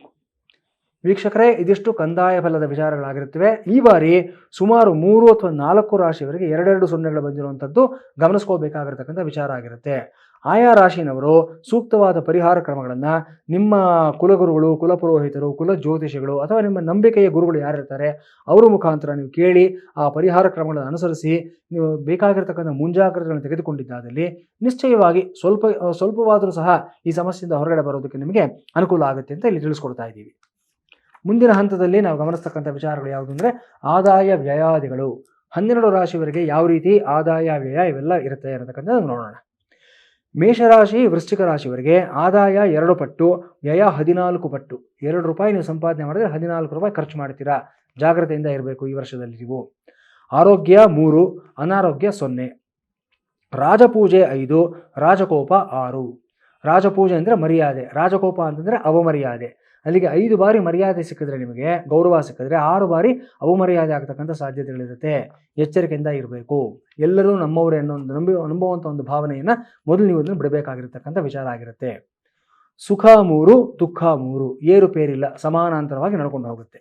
ವೀಕ್ಷಕರೇ, ಇದಿಷ್ಟು ಕಂದಾಯ ಫಲದ ವಿಚಾರಗಳಾಗಿರುತ್ತವೆ. ಈ ಬಾರಿ ಸುಮಾರು 3 ಅಥವಾ 4 ರಾಶಿಯವರಿಗೆ 2 ಸೊನ್ನೆಗಳು ಬಂದಿರುವಂಥದ್ದು ಗಮನಿಸ್ಕೋಬೇಕಾಗಿರ್ತಕ್ಕಂಥ ವಿಚಾರ ಆಗಿರುತ್ತೆ. ಆಯಾ ರಾಶಿನವರು ಸೂಕ್ತವಾದ ಪರಿಹಾರ ಕ್ರಮಗಳನ್ನು ನಿಮ್ಮ ಕುಲಗುರುಗಳು, ಕುಲಪುರೋಹಿತರು, ಕುಲ ಜ್ಯೋತಿಷಿಗಳು ಅಥವಾ ನಿಮ್ಮ ನಂಬಿಕೆಯ ಗುರುಗಳು ಯಾರಿರ್ತಾರೆ ಅವರ ಮುಖಾಂತರ ನೀವು ಕೇಳಿ ಆ ಪರಿಹಾರ ಕ್ರಮಗಳನ್ನು ಅನುಸರಿಸಿ ನೀವು ಬೇಕಾಗಿರ್ತಕ್ಕಂಥ ಮುಂಜಾಗ್ರತೆಗಳನ್ನು ತೆಗೆದುಕೊಂಡಿದ್ದಾದಲ್ಲಿ ನಿಶ್ಚಯವಾಗಿ ಸ್ವಲ್ಪವಾದರೂ ಸಹ ಈ ಸಮಸ್ಯೆಯಿಂದ ಹೊರಗಡೆ ಬರೋದಕ್ಕೆ ನಿಮಗೆ ಅನುಕೂಲ ಆಗುತ್ತೆ ಅಂತ ಇಲ್ಲಿ ತಿಳಿಸ್ಕೊಡ್ತಾ ಇದ್ದೀವಿ. ಮುಂದಿನ ಹಂತದಲ್ಲಿ ನಾವು ಗಮನಿಸ್ತಕ್ಕಂಥ ವಿಚಾರಗಳು ಯಾವುದು ಅಂದರೆ ಆದಾಯ ವ್ಯಯಾದಿಗಳು. 12 ರಾಶಿಯವರಿಗೆ ಯಾವ ರೀತಿ ಆದಾಯ ವ್ಯಯ ಇವೆಲ್ಲ ಇರುತ್ತೆ ಅನ್ನತಕ್ಕಂಥದ್ದು ನೋಡೋಣ. ಮೇಷರಾಶಿ, ವೃಶ್ಚಿಕ ರಾಶಿಯವರಿಗೆ ಆದಾಯ 2 ಪಟ್ಟು, ವ್ಯಯ 14 ಪಟ್ಟು. 2 ರೂಪಾಯಿ ನೀವು ಸಂಪಾದನೆ ಮಾಡಿದ್ರೆ 14 ರೂಪಾಯಿ ಖರ್ಚು ಮಾಡ್ತೀರಾ. ಜಾಗ್ರತೆಯಿಂದ ಇರಬೇಕು ಈ ವರ್ಷದಲ್ಲಿ ನೀವು. ಆರೋಗ್ಯ 3, ಅನಾರೋಗ್ಯ 0, ರಾಜಪೂಜೆ 5, ರಾಜಕೋಪ 6. ರಾಜಪೂಜೆ ಅಂದರೆ ಮರ್ಯಾದೆ, ರಾಜಕೋಪ ಅಂತಂದರೆ ಅವಮರ್ಯಾದೆ. ಅಲ್ಲಿಗೆ 5 ಬಾರಿ ಮರ್ಯಾದೆ ಸಿಕ್ಕಿದ್ರೆ, ನಿಮಗೆ ಗೌರವ ಸಿಕ್ಕಿದ್ರೆ 6 ಬಾರಿ ಅವಮರ್ಯಾದೆ ಆಗ್ತಕ್ಕಂಥ ಸಾಧ್ಯತೆಗಳಿರುತ್ತೆ. ಎಚ್ಚರಿಕೆಯಿಂದ ಇರಬೇಕು. ಎಲ್ಲರೂ ನಮ್ಮವರೇ ಅನ್ನೋ ಒಂದು ನಂಬುವಂಥ ಒಂದು ಭಾವನೆಯನ್ನು ಮೊದಲು ನೀವು ಅದನ್ನು ಬಿಡಬೇಕಾಗಿರ್ತಕ್ಕಂಥ ವಿಚಾರ ಆಗಿರುತ್ತೆ. ಸುಖ 3 ದುಃಖ 3, ಏರುಪೇರಿಲ್ಲ, ಸಮಾನಾಂತರವಾಗಿ ನಡ್ಕೊಂಡು ಹೋಗುತ್ತೆ.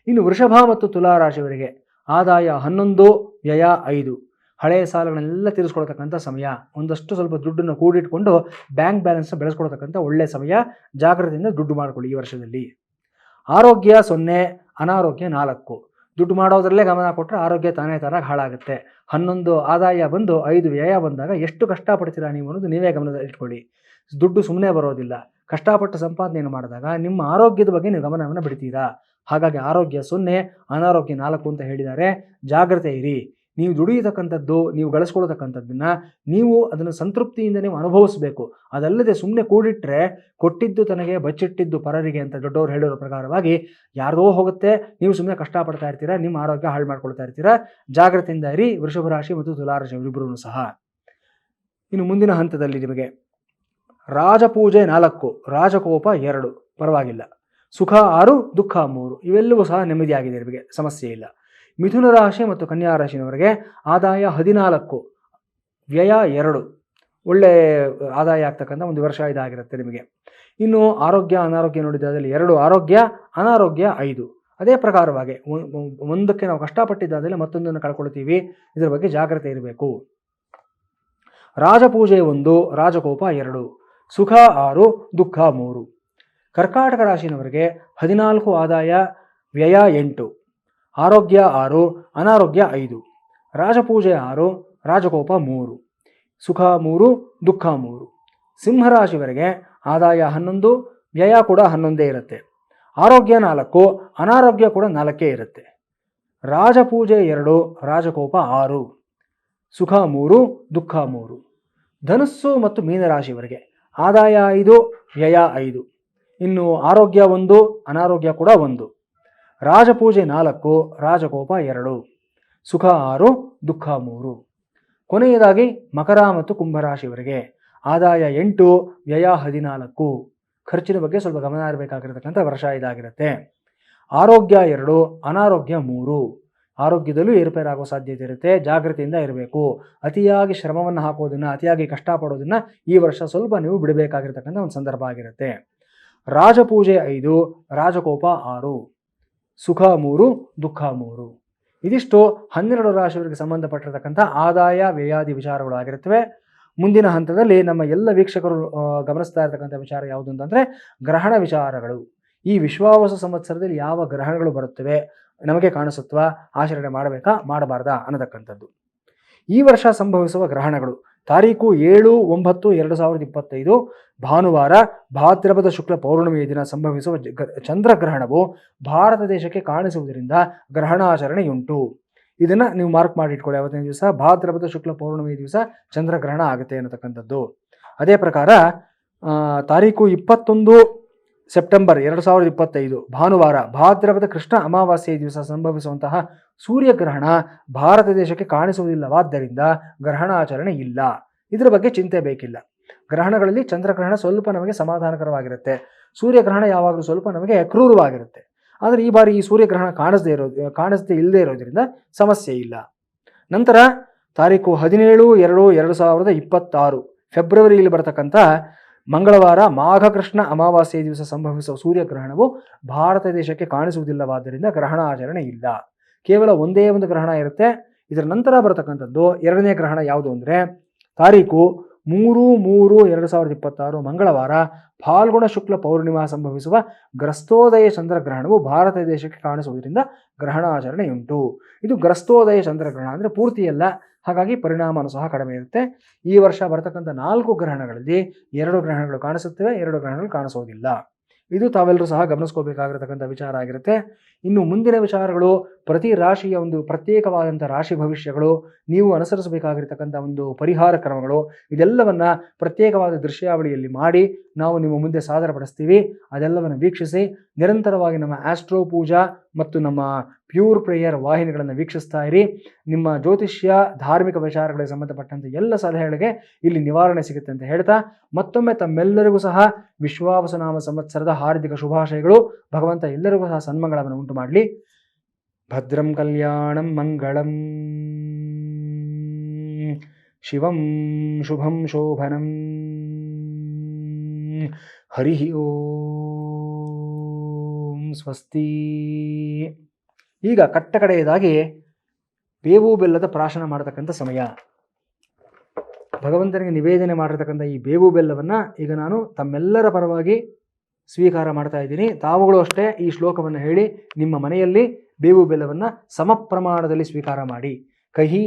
ಇನ್ನು ವೃಷಭ ಮತ್ತು ತುಲಾ ರಾಶಿಯವರಿಗೆ ಆದಾಯ 11, ವ್ಯಯ 5. ಹಳೆಯ ಸಾಲಗಳನ್ನೆಲ್ಲ ತೀರಿಸ್ಕೊಳ್ತಕ್ಕಂಥ ಸಮಯ. ಒಂದಷ್ಟು ಸ್ವಲ್ಪ ದುಡ್ಡನ್ನು ಕೂಡಿಟ್ಕೊಂಡು ಬ್ಯಾಂಕ್ ಬ್ಯಾಲೆನ್ಸ್ನ ಬೆಳೆಸ್ಕೊಳ್ತಕ್ಕಂಥ ಒಳ್ಳೆಯ ಸಮಯ. ಜಾಗ್ರತೆಯಿಂದ ದುಡ್ಡು ಮಾಡಿಕೊಳ್ಳಿ ಈ ವರ್ಷದಲ್ಲಿ. ಆರೋಗ್ಯ 0, ಅನಾರೋಗ್ಯ 4. ದುಡ್ಡು ಮಾಡೋದ್ರಲ್ಲೇ ಗಮನ ಕೊಟ್ಟರೆ ಆರೋಗ್ಯ ತಾನೇ ತಾನಾಗಿ ಹಾಳಾಗುತ್ತೆ. 11 ಆದಾಯ ಬಂದು 5 ವ್ಯಯ ಬಂದಾಗ ಎಷ್ಟು ಕಷ್ಟಪಡ್ತೀರಾ ನೀವು ಅನ್ನೋದು ನೀವೇ ಗಮನದಲ್ಲಿ ಇಟ್ಕೊಳ್ಳಿ. ದುಡ್ಡು ಸುಮ್ಮನೆ ಬರೋದಿಲ್ಲ. ಕಷ್ಟಪಟ್ಟು ಸಂಪಾದನೆಯನ್ನು ಮಾಡಿದಾಗ ನಿಮ್ಮ ಆರೋಗ್ಯದ ಬಗ್ಗೆ ನೀವು ಗಮನವನ್ನು ಬಿಡ್ತೀರಾ. ಹಾಗಾಗಿ ಆರೋಗ್ಯ 0, ಅನಾರೋಗ್ಯ 4 ಅಂತ ಹೇಳಿದ್ದಾರೆ. ಜಾಗ್ರತೆ ಇರಿ. ನೀವು ದುಡಿಯತಕ್ಕಂಥದ್ದು, ನೀವು ಗಳಿಸ್ಕೊಳ್ತಕ್ಕಂಥದ್ದನ್ನ ನೀವು ಅದನ್ನು ಸಂತೃಪ್ತಿಯಿಂದ ನೀವು ಅನುಭವಿಸಬೇಕು. ಅದಲ್ಲದೆ ಸುಮ್ಮನೆ ಕೂಡಿಟ್ರೆ ಕೊಟ್ಟಿದ್ದು ತನಗೆ ಬಚ್ಚಿಟ್ಟಿದ್ದು ಪರರಿಗೆ ಅಂತ ದೊಡ್ಡವರು ಹೇಳಿರೋ ಪ್ರಕಾರವಾಗಿ ಯಾರ್ದೋ ಹೋಗುತ್ತೆ, ನೀವು ಸುಮ್ಮನೆ ಕಷ್ಟಪಡ್ತಾ ಇರ್ತೀರಾ, ನಿಮ್ಮ ಆರೋಗ್ಯ ಹಾಳು ಮಾಡ್ಕೊಳ್ತಾ ಇರ್ತೀರಾ. ಜಾಗ್ರತೆಯಿಂದ ಇರಿ ವೃಷಭ ರಾಶಿ ಮತ್ತು ತುಲಾರಾಶಿ ಇವರಿಬ್ಬರೂ ಸಹ. ಇನ್ನು ಮುಂದಿನ ಹಂತದಲ್ಲಿ ನಿಮಗೆ ರಾಜಪೂಜೆ 4, ರಾಜಕೋಪ 2, ಪರವಾಗಿಲ್ಲ. ಸುಖ 6, ದುಃಖ 3, ಇವೆಲ್ಲವೂ ಸಹ ನೆಮ್ಮದಿಯಾಗಿದೆ, ನಿಮಗೆ ಸಮಸ್ಯೆ ಇಲ್ಲ. ಮಿಥುನ ರಾಶಿ ಮತ್ತು ಕನ್ಯಾ ರಾಶಿಯವರಿಗೆ ಆದಾಯ 14, ವ್ಯಯ 2, ಒಳ್ಳೆ ಆದಾಯ ಆಗ್ತಕ್ಕಂಥ ಒಂದು ವರ್ಷ ಇದಾಗಿರುತ್ತೆ ನಿಮಗೆ. ಇನ್ನು ಆರೋಗ್ಯ ಅನಾರೋಗ್ಯ ನೋಡಿದಾದಲ್ಲಿ 2 ಆರೋಗ್ಯ, ಅನಾರೋಗ್ಯ 5. ಅದೇ ಪ್ರಕಾರವಾಗಿ ಒಂದಕ್ಕೆ ನಾವು ಕಷ್ಟಪಟ್ಟಿದ್ದಾದಲ್ಲಿ ಮತ್ತೊಂದನ್ನು ಕಳ್ಕೊಳ್ತೀವಿ. ಇದರ ಬಗ್ಗೆ ಜಾಗ್ರತೆ ಇರಬೇಕು. ರಾಜಪೂಜೆ 1, ರಾಜಕೋಪ 2, ಸುಖ 6, ದುಃಖ 3. ಕರ್ಕಾಟಕ ರಾಶಿನವರಿಗೆ 14 ಆದಾಯ, ವ್ಯಯ 8, ಆರೋಗ್ಯ 6, ಅನಾರೋಗ್ಯ 5. ರಾಜಪೂಜೆ 6, ರಾಜಕೋಪ 3, ಸುಖ 3, ದುಃಖ 3. ಸಿಂಹರಾಶಿವರೆಗೆ ಆದಾಯ 11, ವ್ಯಯ ಕೂಡ 11 ಇರುತ್ತೆ. ಆರೋಗ್ಯ 4, ಅನಾರೋಗ್ಯ ಕೂಡ 4 ಇರುತ್ತೆ. ರಾಜಪೂಜೆ 2, ರಾಜಕೋಪ 6, ಸುಖ 3, ದುಃಖ 3. ಧನುಸ್ಸು ಮತ್ತು ಮೀನರಾಶಿವರೆಗೆ ಆದಾಯ 5, ವ್ಯಯ 5. ಇನ್ನು ಆರೋಗ್ಯ 1, ಅನಾರೋಗ್ಯ ಕೂಡ 1. ರಾಜಪೂಜೆ 4, ರಾಜಕೋಪ 2, ಸುಖ 6, ದುಃಖ 3. ಕೊನೆಯದಾಗಿ ಮಕರ ಮತ್ತು ಕುಂಭರಾಶಿಯವರಿಗೆ ಆದಾಯ 8, ವ್ಯಯ 14. ಖರ್ಚಿನ ಬಗ್ಗೆ ಸ್ವಲ್ಪ ಗಮನ ಇರಬೇಕಾಗಿರತಕ್ಕಂಥ ವರ್ಷ ಇದಾಗಿರುತ್ತೆ. ಆರೋಗ್ಯ 2, ಅನಾರೋಗ್ಯ 3. ಆರೋಗ್ಯದಲ್ಲೂ ಏರುಪೇರಾಗುವ ಸಾಧ್ಯತೆ ಇರುತ್ತೆ. ಜಾಗ್ರತೆಯಿಂದ ಇರಬೇಕು. ಅತಿಯಾಗಿ ಶ್ರಮವನ್ನು ಹಾಕೋದನ್ನು, ಅತಿಯಾಗಿ ಕಷ್ಟಪಡೋದನ್ನು ಈ ವರ್ಷ ಸ್ವಲ್ಪ ನೀವು ಬಿಡಬೇಕಾಗಿರ್ತಕ್ಕಂಥ ಒಂದು ಸಂದರ್ಭ ಆಗಿರುತ್ತೆ. ರಾಜಪೂಜೆ 5, ರಾಜಕೋಪ 6, ಸುಖ 3, ದುಃಖ 3. ಇದಿಷ್ಟು 12 ರಾಶಿಯವರಿಗೆ ಸಂಬಂಧಪಟ್ಟಿರತಕ್ಕಂಥ ಆದಾಯ ವ್ಯಯಾದಿ ವಿಚಾರಗಳು ಆಗಿರುತ್ತವೆ. ಮುಂದಿನ ಹಂತದಲ್ಲಿ ನಮ್ಮ ಎಲ್ಲ ವೀಕ್ಷಕರು ಗಮನಿಸ್ತಾ ಇರತಕ್ಕಂಥ ವಿಚಾರ ಯಾವುದು ಅಂತಂದರೆ ಗ್ರಹಣ ವಿಚಾರಗಳು. ಈ ವಿಶ್ವಾವಸು ಸಂವತ್ಸರದಲ್ಲಿ ಯಾವ ಗ್ರಹಣಗಳು ಬರುತ್ತವೆ, ನಮಗೆ ಕಾಣಿಸುತ್ತವಾ, ಆಚರಣೆ ಮಾಡಬೇಕಾ ಮಾಡಬಾರ್ದಾ ಅನ್ನತಕ್ಕಂಥದ್ದು. ಈ ವರ್ಷ ಸಂಭವಿಸುವ ಗ್ರಹಣಗಳು ತಾರೀಕು 7-9-2025 ಭಾನುವಾರ ಭಾದ್ರಪದ ಶುಕ್ಲ ಪೌರ್ಣಮಿಯ ದಿನ ಸಂಭವಿಸುವ ಚಂದ್ರಗ್ರಹಣವು ಭಾರತ ದೇಶಕ್ಕೆ ಕಾಣಿಸುವುದರಿಂದ ಗ್ರಹಣಾಚರಣೆಯುಂಟು. ಇದನ್ನು ನೀವು ಮಾರ್ಕ್ ಮಾಡಿ ಇಟ್ಕೊಳ್ಳಿ. ಅವತ್ತಿನ ದಿವಸ ಭಾದ್ರಪದ ಶುಕ್ಲ ಪೌರ್ಣಮಿಯ ದಿವಸ ಚಂದ್ರಗ್ರಹಣ ಆಗುತ್ತೆ ಅನ್ನತಕ್ಕಂಥದ್ದು. ಅದೇ ಪ್ರಕಾರ ತಾರೀಕು 21 ಸೆಪ್ಟೆಂಬರ್ 2025 ಭಾನುವಾರ ಭಾದ್ರಪದ ಕೃಷ್ಣ ಅಮಾವಾಸ್ಯೆಯ ದಿವಸ ಸಂಭವಿಸುವಂತಹ ಸೂರ್ಯಗ್ರಹಣ ಭಾರತ ದೇಶಕ್ಕೆ ಕಾಣಿಸುವುದಿಲ್ಲವಾದ್ದರಿಂದ ಗ್ರಹಣಾಚರಣೆ ಇಲ್ಲ. ಇದರ ಬಗ್ಗೆ ಚಿಂತೆ ಬೇಕಿಲ್ಲ. ಗ್ರಹಣಗಳಲ್ಲಿ ಚಂದ್ರಗ್ರಹಣ ಸ್ವಲ್ಪ ನಮಗೆ ಸಮಾಧಾನಕರವಾಗಿರುತ್ತೆ. ಸೂರ್ಯಗ್ರಹಣ ಯಾವಾಗಲೂ ಸ್ವಲ್ಪ ನಮಗೆ ಕ್ರೂರವಾಗಿರುತ್ತೆ. ಆದರೆ ಈ ಬಾರಿ ಈ ಸೂರ್ಯಗ್ರಹಣ ಕಾಣಿಸದೇ ಇಲ್ಲದೆ ಇರೋದ್ರಿಂದ ಸಮಸ್ಯೆ ಇಲ್ಲ. ನಂತರ ತಾರೀಕು 17-2-2026 ಫೆಬ್ರವರಿಯಲ್ಲಿ ಬರತಕ್ಕಂಥ ಮಂಗಳವಾರ ಮಾಘಕೃಷ್ಣ ಅಮಾವಾಸ್ಯೆಯ ದಿವಸ ಸಂಭವಿಸುವ ಸೂರ್ಯಗ್ರಹಣವು ಭಾರತ ದೇಶಕ್ಕೆ ಕಾಣಿಸುವುದಿಲ್ಲವಾದ್ದರಿಂದ ಗ್ರಹಣ ಆಚರಣೆ ಇಲ್ಲ. ಕೇವಲ ಒಂದೇ ಒಂದು ಗ್ರಹಣ ಇರುತ್ತೆ. ಇದರ ನಂತರ ಬರತಕ್ಕಂಥದ್ದು ಎರಡನೇ ಗ್ರಹಣ ಯಾವುದು ಅಂದರೆ ತಾರೀಕು 3-3-2026 ಮಂಗಳವಾರ ಫಾಲ್ಗುಣ ಶುಕ್ಲ ಪೌರ್ಣಿಮಾ ಸಂಭವಿಸುವ ಗ್ರಸ್ತೋದಯ ಚಂದ್ರಗ್ರಹಣವು ಭಾರತ ದೇಶಕ್ಕೆ ಕಾಣಿಸುವುದರಿಂದ ಗ್ರಹಣಾಚರಣೆಯುಂಟು. ಇದು ಗ್ರಸ್ತೋದಯ ಚಂದ್ರಗ್ರಹಣ ಅಂದರೆ ಪೂರ್ತಿಯಲ್ಲ, ಹಾಗಾಗಿ ಪರಿಣಾಮನೂ ಸಹ ಕಡಿಮೆ ಇರುತ್ತೆ. ಈ ವರ್ಷ ಬರತಕ್ಕಂಥ 4 ಗ್ರಹಣಗಳಲ್ಲಿ 2 ಗ್ರಹಣಗಳು ಕಾಣಿಸುತ್ತವೆ, 2 ಗ್ರಹಣಗಳು ಕಾಣಿಸೋದಿಲ್ಲ. ಇದು ತಾವೆಲ್ಲರೂ ಸಹ ಗಮನಿಸ್ಕೋಬೇಕಾಗಿರತಕ್ಕಂಥ ವಿಚಾರ ಆಗಿರುತ್ತೆ. ಇನ್ನು ಮುಂದಿನ ವಿಚಾರಗಳು ಪ್ರತಿ ರಾಶಿಯ ಒಂದು ಪ್ರತ್ಯೇಕವಾದಂಥ ರಾಶಿ ಭವಿಷ್ಯಗಳು, ನೀವು ಅನುಸರಿಸಬೇಕಾಗಿರ್ತಕ್ಕಂಥ ಒಂದು ಪರಿಹಾರ ಕ್ರಮಗಳು, ಇದೆಲ್ಲವನ್ನ ಪ್ರತ್ಯೇಕವಾದ ದೃಶ್ಯಾವಳಿಯಲ್ಲಿ ಮಾಡಿ ನಾವು ನಿಮ್ಮ ಮುಂದೆ ಸಾದರಪಡಿಸ್ತೀವಿ. ಅದೆಲ್ಲವನ್ನು ವೀಕ್ಷಿಸಿ ನಿರಂತರವಾಗಿ ನಮ್ಮ ಆಸ್ಟ್ರೋ ಪೂಜಾ ಮತ್ತು ನಮ್ಮ ಪ್ಯೂರ್ ಪ್ರೇಯರ್ ವಾಹಿನಿಗಳನ್ನು ವೀಕ್ಷಿಸ್ತಾ ಇರಿ. ನಿಮ್ಮ ಜ್ಯೋತಿಷ್ಯ ಧಾರ್ಮಿಕ ವಿಚಾರಗಳಿಗೆ ಸಂಬಂಧಪಟ್ಟಂತೆ ಎಲ್ಲ ಸಲಹೆಗಳಿಗೆ ಇಲ್ಲಿ ನಿವಾರಣೆ ಸಿಗುತ್ತೆ ಅಂತ ಹೇಳ್ತಾ ಮತ್ತೊಮ್ಮೆ ತಮ್ಮೆಲ್ಲರಿಗೂ ಸಹ ವಿಶ್ವಾವಸುನಾಮ ಸಂವತ್ಸರದ ಹಾರ್ದಿಕ ಶುಭಾಶಯಗಳು. ಭಗವಂತ ಎಲ್ಲರಿಗೂ ಸಹ ಸನ್ಮಂಗಳವನ್ನು ಉಂಟು ಮಾಡಲಿ. ಭದ್ರಂ ಕಲ್ಯಾಣಂ ಮಂಗಳಂ ಶಿವಂ ಶುಭಂ ಶೋಭನಂ. ಹರಿ ಓಂ ಸ್ವಸ್ತಿ. ಈಗ ಕಟ್ಟಕಡೆಯದಾಗಿ ಬೇವು ಬೆಲ್ಲದ ಪ್ರಾಶನ ಮಾಡತಕ್ಕಂಥ ಸಮಯ. ಭಗವಂತನಿಗೆ ನಿವೇದನೆ ಮಾಡಿರ್ತಕ್ಕಂಥ ಈ ಬೇವು ಬೆಲ್ಲವನ್ನು ಈಗ ನಾನು ತಮ್ಮೆಲ್ಲರ ಪರವಾಗಿ ಸ್ವೀಕಾರ ಮಾಡ್ತಾ ಇದ್ದೀನಿ. ತಾವುಗಳು ಅಷ್ಟೇ ಈ ಶ್ಲೋಕವನ್ನು ಹೇಳಿ ನಿಮ್ಮ ಮನೆಯಲ್ಲಿ ಬೇವು ಬೆಲ್ಲವನ್ನು ಸಮ ಪ್ರಮಾಣದಲ್ಲಿ ಸ್ವೀಕಾರ ಮಾಡಿ. ಕಹಿ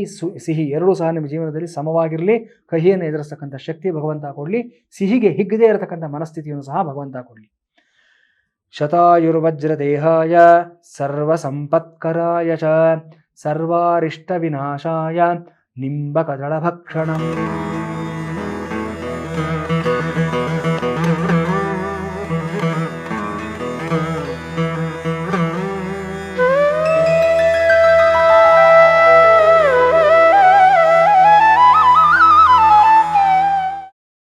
ಸಿಹಿ ಎರಡೂ ಸಹ ನಿಮ್ಮ ಜೀವನದಲ್ಲಿ ಸಮವಾಗಿರಲಿ. ಕಹಿಯನ್ನು ಎದುರಿಸ್ತಕ್ಕಂಥ ಶಕ್ತಿ ಭಗವಂತ ಕೊಡಲಿ. ಸಿಹಿಗೆ ಹಿಗ್ಗದೇ ಇರತಕ್ಕಂಥ ಮನಸ್ಥಿತಿಯನ್ನು ಸಹ ಭಗವಂತ ಕೊಡಲಿ. ಶತಾಯುರ್ವಜ್ರದೇಹಾಯ ಸರ್ವಸಂಪತ್ಕರಾಯ ಚ ಸರ್ವಾರಿಷ್ಟ ವಿನಾಶಾಯ ನಿಂಬಕದಳಭಕ್ಷಣಂ.